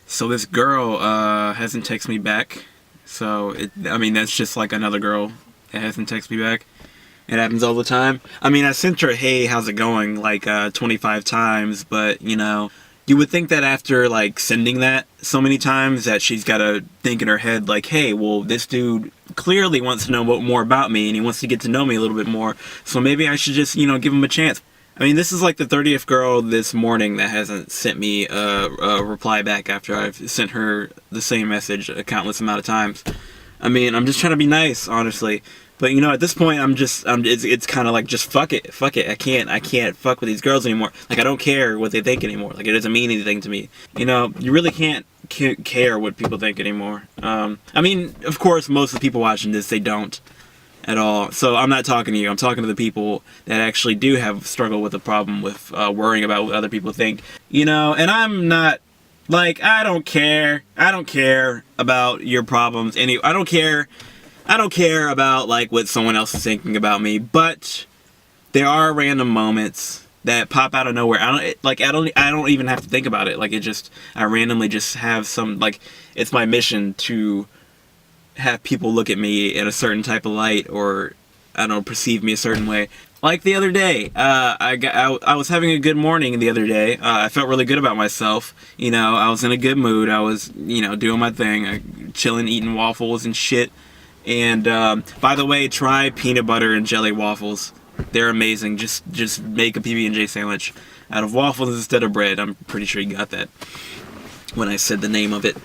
So this girl hasn't texted me back. I mean, that's just like another girl that hasn't texted me back. It happens all the time. I mean, I sent her, hey, how's it going, like 25 times, but, you would think that after, like, sending that so many times that she's got to think in her head, like, hey, well, this dude clearly wants to know more about me, and he wants to get to know me a little bit more, so maybe I should just, give him a chance. I mean, this is like the 30th girl this morning that hasn't sent me a reply back after I've sent her the same message a countless amount of times. I mean, I'm just trying to be nice, honestly. But at this point, it's kind of like, just fuck it. I can't fuck with these girls anymore. Like, I don't care what they think anymore. Like, it doesn't mean anything to me. You really can't care what people think anymore. I mean, of course, most of the people watching this, they don't at all. So I'm not talking to you. I'm talking to the people that actually do have struggle with a problem with worrying about what other people think. And I'm not, like, I don't care about your problems. I don't care about, like, what someone else is thinking about me, but there are random moments that pop out of nowhere. I don't even have to think about it. Like, I randomly just have some, like, it's my mission to have people look at me in a certain type of light, or, I don't know, perceive me a certain way. Like the other day, I was having a good morning the other day. I felt really good about myself. I was in a good mood. I was, doing my thing, chilling, eating waffles and shit. And by the way, try peanut butter and jelly waffles. They're amazing. Just make a PB&J sandwich out of waffles instead of bread. I'm pretty sure you got that when I said the name of it.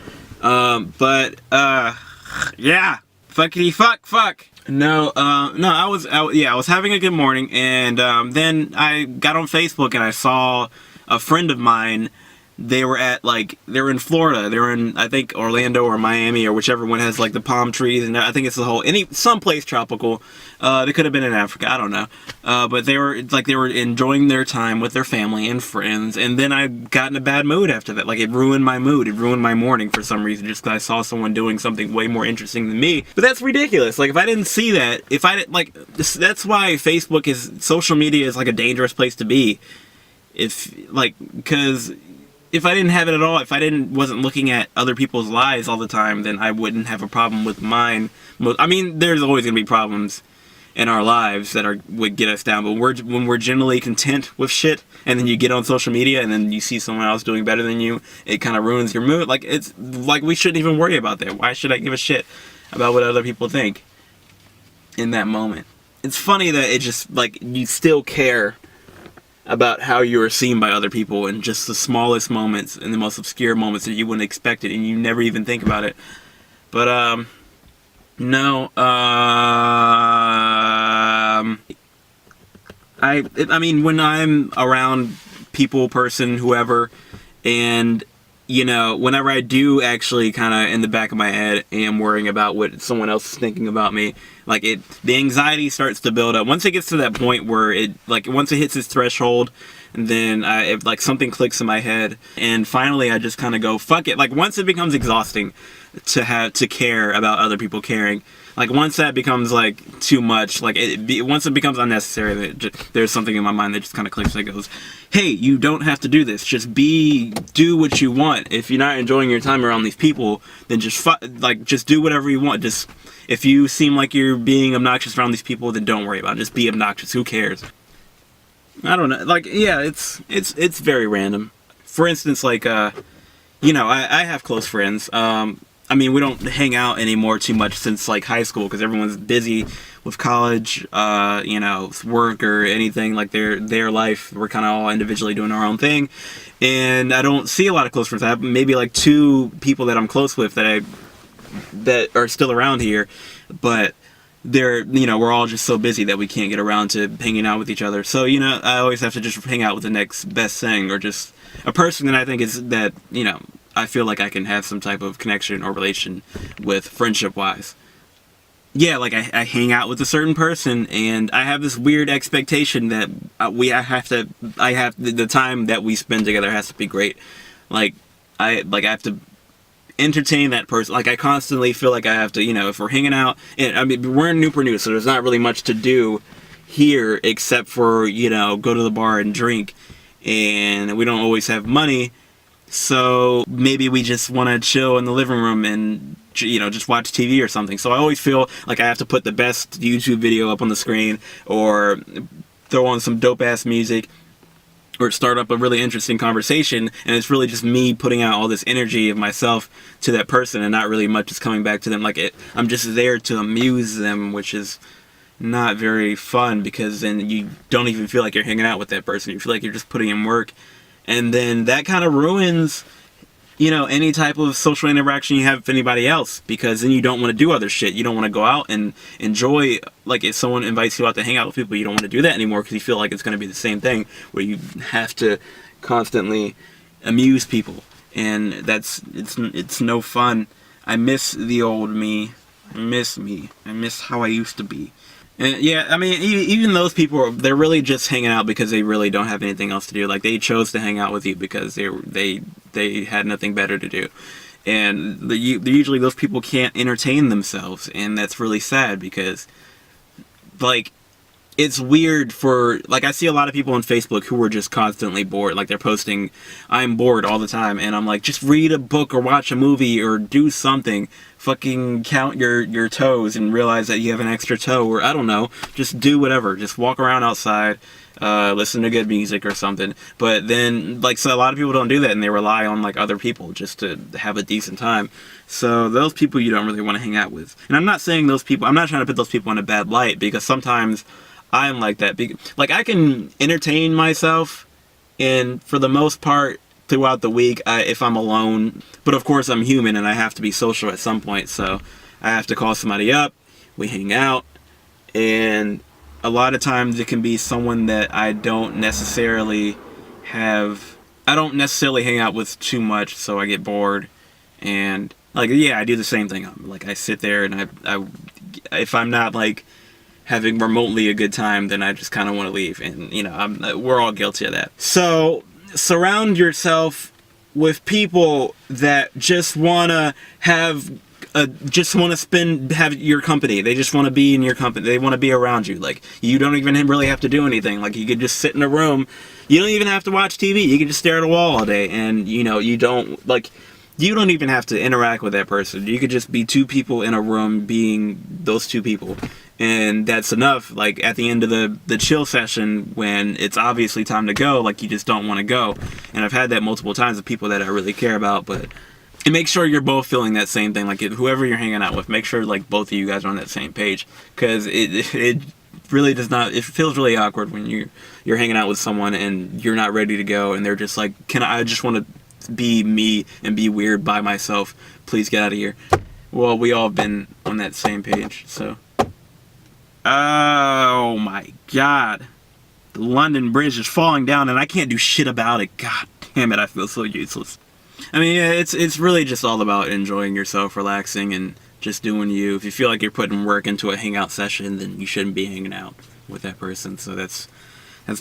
Yeah, fuckity fuck. No, I was having a good morning, and then I got on Facebook and I saw a friend of mine. They were in Florida. They were in, I think, Orlando or Miami or whichever one has, like, the palm trees, and I think it's someplace tropical. They could have been in Africa, I don't know. But they were enjoying their time with their family and friends, and then I got in a bad mood after that. Like, it ruined my mood. It ruined my morning for some reason, just because I saw someone doing something way more interesting than me. But that's ridiculous. Like, if I didn't see that, that's why social media is, like, a dangerous place to be. Because if I didn't have it at all, if I wasn't looking at other people's lives all the time, then I wouldn't have a problem with mine. I mean, there's always going to be problems in our lives that would get us down, but when we're generally content with shit, and then you get on social media, and then you see someone else doing better than you, it kind of ruins your mood. Like, it's like, we shouldn't even worry about that. Why should I give a shit about what other people think in that moment? It's funny that it just, like, you still care about how you are seen by other people in just the smallest moments and the most obscure moments that you wouldn't expect it, and you never even think about it. But no, I mean, when I'm around people, whoever, and whenever I do actually kind of in the back of my head am worrying about what someone else is thinking about me, like, the anxiety starts to build up. Once it gets to that point where once it hits its threshold, and then something clicks in my head, and finally I just kind of go, fuck it. Like, once it becomes exhausting to care about other people caring, like, once that becomes, like, too much, like, once it becomes unnecessary, there's something in my mind that just kind of clicks that goes, hey, you don't have to do this. Just do what you want. If you're not enjoying your time around these people, then just do whatever you want. Just, if you seem like you're being obnoxious around these people, then don't worry about it. Just be obnoxious. Who cares? I don't know. Like, yeah, it's very random. For instance, like, I have close friends. I mean, we don't hang out anymore too much since, like, high school, because everyone's busy with college, work or anything, like, their life. We're kind of all individually doing our own thing, and I don't see a lot of close friends. I have maybe, like, 2 people that I'm close with that are still around here, but we're all just so busy that we can't get around to hanging out with each other. So, I always have to just hang out with the next best thing, or just a person that I think is that, I feel like I can have some type of connection or relation with, friendship-wise. Yeah, like, I hang out with a certain person, and I have this weird expectation that the time that we spend together has to be great. I have to entertain that person. Like, I constantly feel like I have to, if we're hanging out, and I mean, we're in Newport News, so there's not really much to do here except for, go to the bar and drink, and we don't always have money. So maybe we just want to chill in the living room and, you know, just watch TV or something. So I always feel like I have to put the best YouTube video up on the screen, or throw on some dope ass music, or start up a really interesting conversation, and it's really just me putting out all this energy of myself to that person, and not really much is coming back to them. Like, I'm just there to amuse them, which is not very fun, because then you don't even feel like you're hanging out with that person. You feel like you're just putting in work, and then that kind of ruins, you know, any type of social interaction you have with anybody else, because then you don't want to do other shit. You don't want to go out and enjoy, like, if someone invites you out to hang out with people, you don't want to do that anymore, because you feel like it's going to be the same thing where you have to constantly amuse people, and it's no fun. I miss the old me. I miss how I used to be. And yeah, I mean, even those people, they're really just hanging out because they really don't have anything else to do. Like, they chose to hang out with you because they had nothing better to do. And usually those people can't entertain themselves, and that's really sad, because, like, it's weird for, like, I see a lot of people on Facebook who are just constantly bored. Like, they're posting, "I'm bored" all the time, and I'm like, just read a book or watch a movie or do something. Fucking count your toes and realize that you have an extra toe, or I don't know, just do whatever. Just walk around outside, listen to good music or something. But then, like, so a lot of people don't do that, and they rely on, like, other people just to have a decent time. So those people you don't really want to hang out with. And I'm not saying those people, I'm not trying to put those people in a bad light, because sometimes I'm like that. Like, I can entertain myself, and for the most part, throughout the week, if I'm alone. But of course, I'm human, and I have to be social at some point, so I have to call somebody up, we hang out, and a lot of times it can be someone that I don't necessarily hang out with too much, so I get bored. And, like, yeah, I do the same thing. Like, I sit there, and I if I'm not, like, having remotely a good time, then I just kind of want to leave. And, you know, we're all guilty of that. So surround yourself with people that just want to have have your company. They just want to be in your company. They want to be around you. Like, you don't even really have to do anything. Like, you could just sit in a room. You don't even have to watch TV. You can just stare at a wall all day, and, you know, you don't even have to interact with that person. You could just be two people in a room being those two people. And that's enough. Like, at the end of the chill session, when it's obviously time to go, like, you just don't want to go. And I've had that multiple times with people that I really care about. But, and make sure you're both feeling that same thing. Like, whoever you're hanging out with, make sure, like, both of you guys are on that same page. Because it really does not, it feels really awkward when you're hanging out with someone and you're not ready to go, and they're just like, I just want to be me and be weird by myself. Please get out of here. Well, we all have been on that same page, so. Oh my god. The London Bridge is falling down, and I can't do shit about it. God damn it, I feel so useless. I mean, yeah, it's really just all about enjoying yourself, relaxing, and just doing you. If you feel like you're putting work into a hangout session, then you shouldn't be hanging out with that person. So that's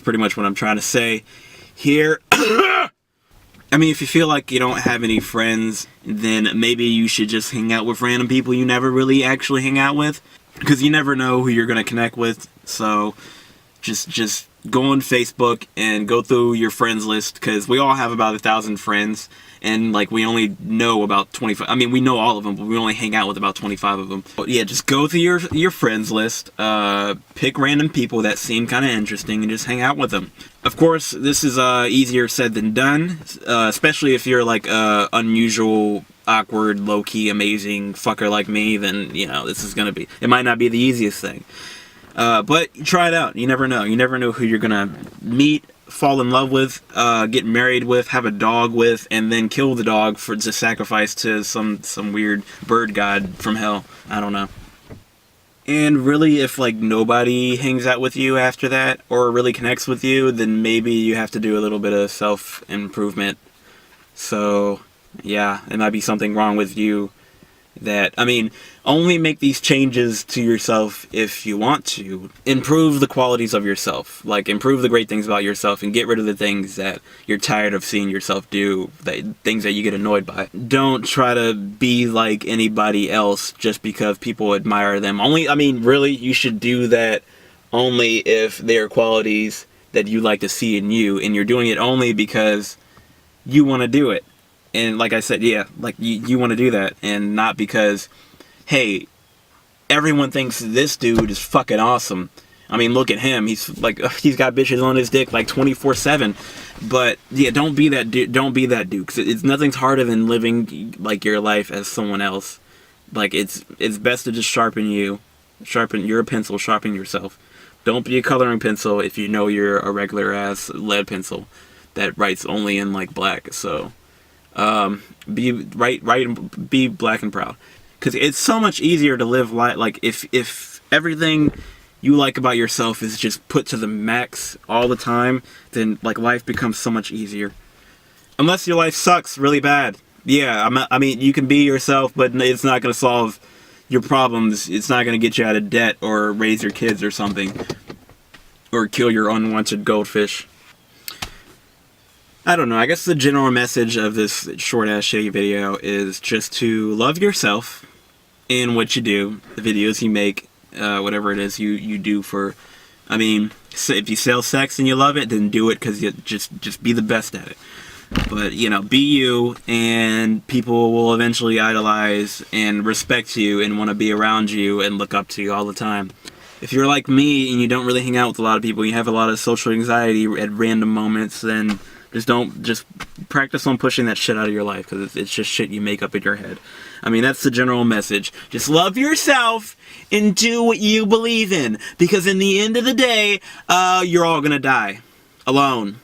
pretty much what I'm trying to say here. I mean, if you feel like you don't have any friends, then maybe you should just hang out with random people you never really actually hang out with. Because you never know who you're going to connect with. So just go on Facebook and go through your friends list. Because we all have about 1,000 friends. And, like, we only know about 25. I mean, we know all of them, but we only hang out with about 25 of them. But yeah, just go through your friends list. Pick random people that seem kind of interesting and just hang out with them. Of course, this is easier said than done. Especially if you're, like, unusual, awkward, low-key, amazing fucker like me, then, you know, it might not be the easiest thing. But try it out. You never know. You never know who you're gonna meet, fall in love with, get married with, have a dog with, and then kill the dog to sacrifice to some weird bird god from hell. I don't know. And really, if, like, nobody hangs out with you after that, or really connects with you, then maybe you have to do a little bit of self-improvement. So, yeah, it might be something wrong with you. Only make these changes to yourself if you want to. Improve the qualities of yourself. Like, improve the great things about yourself and get rid of the things that you're tired of seeing yourself do, things that you get annoyed by. Don't try to be like anybody else just because people admire them. Really, you should do that only if they're qualities that you like to see in you, and you're doing it only because you want to do it. And like I said, yeah, like you want to do that, and not because, hey, everyone thinks this dude is fucking awesome. I mean, look at him. He's like, he's got bitches on his dick like 24/7. But yeah, don't be that dude. Don't be that dude. 'Cause it's nothing's harder than living like your life as someone else. Like it's best to just sharpen your pencil, sharpen yourself. Don't be a coloring pencil if you know you're a regular ass lead pencil that writes only in like black. So be be black and proud. Because it's so much easier to live life like if everything you like about yourself is just put to the max all the time, then like life becomes so much easier. Unless your life sucks really bad. Yeah, I mean you can be yourself, but it's not gonna solve your problems. It's not gonna get you out of debt or raise your kids or something, or kill your unwanted goldfish. I don't know. I guess the general message of this short ass shitty video is just to love yourself in what you do, the videos you make, whatever it is you do for. I mean, if you sell sex and you love it, then do it because you just be the best at it. But you know, be you, and people will eventually idolize and respect you and want to be around you and look up to you all the time. If you're like me and you don't really hang out with a lot of people, you have a lot of social anxiety at random moments, then just practice on pushing that shit out of your life, because it's just shit you make up in your head. I mean, that's the general message. Just love yourself and do what you believe in, because in the end of the day, you're all gonna die alone.